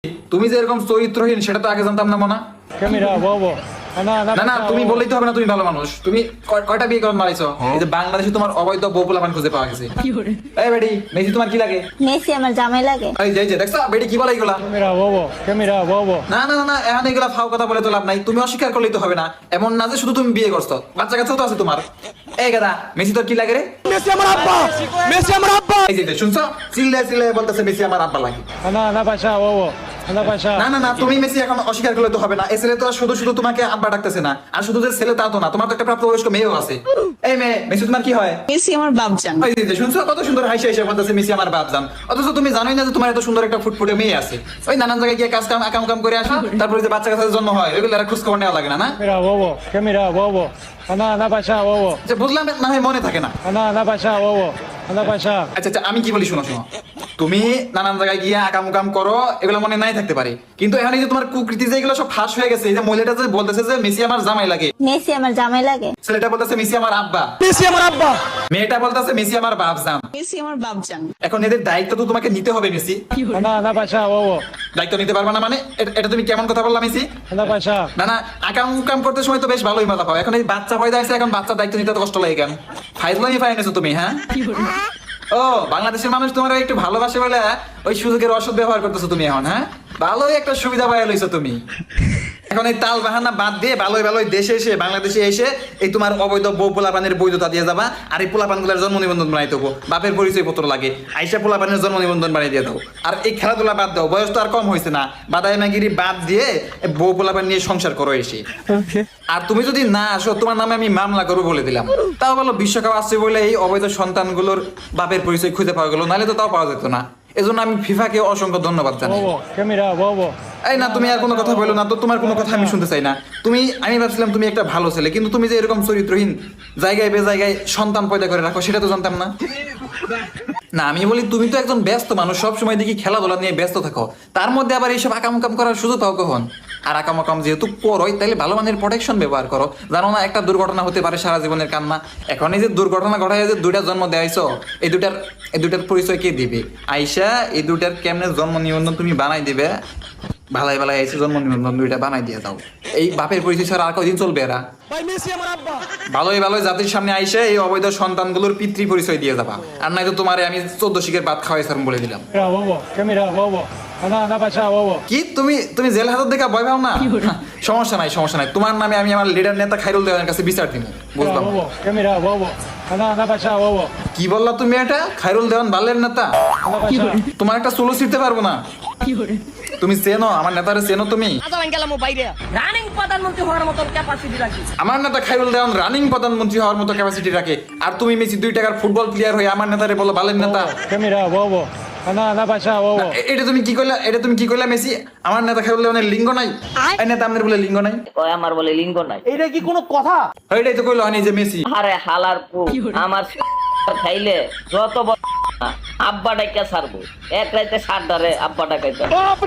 তুমি যে এরকম চরিত্রহীন সেটা তো আগে জানতাম না মনে। না না তুমি বললেই তো হবে না তুমি ভালো মানুষ। তুমি কয়টা বিয়ে করে মারাইছো? এই যে বাংলাদেশে তোমার অবৈধ বউ পোলাপান খুঁজে পাওয়া গেছে। এই বেডি মেসি তোমার কি লাগে? মেসি আমার জামাই লাগে। এই যে দেখছো বেডি কি বলে এগুলা? না না না এখন এগুলা ফাও কথা বলে তো লাভ নাই। তুমি অস্বীকার করলেই তো হবে না। এমন না যে শুধু তুমি বিয়ে করছো, বাচ্চা কাচ্চাও তো আছে তোমার। এই গাদা মেসি তোর কি লাগে রে? মেসি আমার আব্বা, মেসি আমার আব্বা। এই যে শুনছো চিল্লায় বলতেছে মেসি আমার আব্বা লাগে। না না না তুমি মেসি এখন অস্বীকার করলে তো হবে না। এই ছেলে তো শুধু শুধু তোমাকে আব্বা ডাকতেছে না, আর শুধু যে ছেলে তা তো না, তোমার তো একটা প্রাপ্তবয়স্ক মেয়েও আছে। এই মেয়ে মেসি তোমার কি হয়? মেসি আমার বাপজান। এই যে শুনছো কত সুন্দর হাসি হাসি বলতেছে মেসি আমার বাপজান। অথচ তুমি জানোই না যে তোমার এত সুন্দর একটা ফুটফুটে মেয়ে আছে। ওই নানান জায়গায় গিয়ে কাজ কাম করে আসা, তারপরে যে বাচ্চা কাচ্চার জন্ম হয় ওইগুলো খোঁজ খবর নেওয়া লাগে না। না আচ্ছা বুঝলাম না হয় মনে থাকে না। আচ্ছা আচ্ছা আমি কি বলি শোনো শোনো, তুমি নানান জায়গায় গিয়ে আকাম করো এগুলো মনে নাই থাকতে পারে, কিন্তু এখন এই যে তোমার কুকৃতি যে এগুলো সব ফাঁস হয়ে গেছে। এই যে মহিলাটা যে বলতেছে যে মেসি আমার জামাই লাগে, মেসি আমার জামাই লাগে। ছেলেটা বলতেছে মেসি আমার আব্বা, মেসি আমার আব্বা। মেয়েটা বলতেছে মেসি আমার বাপজান। মেসি আমার বাপজান। এখন এদের দায়িত্ব তো তোমাকে নিতে হবে মেসি। দায়িত্ব নিতে পারবা না মানে এটা তুমি কেমন কথা বললা মেসি? না না আকাম করতে সময় তো বেশ ভালোই মজা পাও, এখন এই বাচ্চা পয়দা আছে, এখন বাচ্চার দায়িত্ব নিতে তো কষ্ট লাগে কেন? ফাইজলামি ফাইনেছো তুমি। হ্যাঁ ও বাংলাদেশের মানুষ তোমার একটু ভালোবাসে বলে ওই সুযোগের অসৎ ব্যবহার করতেছো তুমি এখন। হ্যাঁ ভালোই একটা সুবিধা পাইয়া লইছো তুমি। এখন এই তাল বাহানা বাদ দিয়ে ভালোই দেশে এসে বাংলাদেশে এসে এই তোমার অবৈধ বউ পোলাপানের বৈধতা দিয়ে যাবা, আর এই পোলাপানগুলোর জন্ম নিবন্ধন বানাই দেবো। বাপের পরিচয় পত্র লাগে, আইসা পোলাপানের জন্ম নিবন্ধন বানিয়ে দিয়ে দাও। আর এই খেলাধুলা বাদ দাও, বয়স তো আর কম হয়েছে না, বাদাই মাগিরি বাদ দিয়ে বউ পোলাপান নিয়ে সংসার করো এসে। আর তুমি যদি না আসো তোমার নামে আমি মামলা করবো বলে দিলাম। তাও বলো বিশ্বকাপ আসছে বলে এই অবৈধ সন্তানগুলোর বাপের পরিচয় খুঁজে পাওয়া গেল, নাহলে তো তাও পাওয়া যেত না। এজন্য আমি ফিফাকে অসংখ্য ধন্যবাদ জানাই। এই না তুমি আর কোনো কথা বলো না তো, তোমার কোনো কথা আমি শুনতে চাই না। আমি ভাবছিলাম তুমি একটা ভালো ছেলে, কিন্তু তুমি যে এরকম চরিত্রহীন জায়গায় জায়গায় সন্তান পয়দা করে রাখো সেটা তো জানতাম না। না আমি বলি তুমি তো একজন ব্যস্ত মানুষ, সব সময় দেখি খেলাধুলা নিয়ে ব্যস্ত থাকো, তার মধ্যে আবার এইসব আকাম করার সুযোগ পাও কখন? আর আকাম যেহেতু করোই তাহলে ভালো মানের প্রোটেকশন ব্যবহার করো। জানো না একটা দুর্ঘটনা হতে পারে সারা জীবনের কান্না। এখন এই যে দুর্ঘটনা ঘটায় যে দুইটা জন্ম দেয়াইছো, এই দুটার পরিচয় কে দিবে? আইসা এই দুটার কেমনে জন্ম নিবন্ধন তুমি বানাই দিবে? ভালাই আইসে জন্ম নিবন্ধন দুইটা বানাই দিয়ে দাও। এই বাপের পরিচয় ছাড়া আর কয়দিন চলবে এরা? ভালোই জাতির সামনে আইসে এই অবৈধ সন্তানগুলোর পিতৃ পরিচয় দিয়ে যাবা, আর নাই তো তোমারে আমি 14 শিখের ভাত খাওয়াই সারম বলে দিলাম। কি তুমি জেল হাজত দেখা ভয় পাও না? সমস্যা নাই তোমার নামে আমি আমার লিডার নেতা খাইরুল দেওয়ানের কাছে বিচার দিব, বুঝলাম। কি বললা তুমি? এটা খাইরুল দেওয়ান বালের নেতা? তোমার একটা চুলো ছিঁড়তে পারবো না। তুমি চেনো আমার নেতারে? চেনো তুমি? আমার নেতা খাইরুল দেওয়ান রানিং প্রধানমন্ত্রী হওয়ার মতো ক্যাপাসিটি রাখে, আর তুমি মেসি 2 টাকার ফুটবল প্লেয়ার হয়ে আমার নেতারে বলো বালের নেতা? এটা তুমি কি কইলা মেসি? আমার নেতা খাইরুল দেওয়ানের লিঙ্গ নাই? এই নেতা আমাদের বলে লিঙ্গ নাই? আমার বলে লিঙ্গ নাই। এটা কি কোনো কথা? এইটাই তো কইলো হয়নি যে মেসি। আরে হালার পু আমার খাইলে যত আব্বা ডাইকা সারবো, এক রাইতে 7 ডারে আব্বা ডাকাইতে।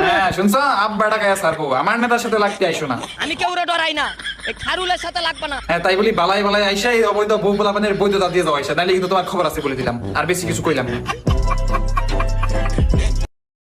হ্যাঁ শুনছো, আব্বা ডাকাইয়া সারবো, আমার নেতার সাথে লাগতে আইসো না। আমি কেউরে ডরাই না, এই খারুলের সাথে লাগবে না। হ্যাঁ তাই বলি বালাই আইসা এই অবৈধ বউ পোলাপানের বৈধতা দিয়ে যাও আইসা, নাইলে কিন্তু তোমার খবর আছে বলে দিলাম। আর বেশি কিছু কইলাম না।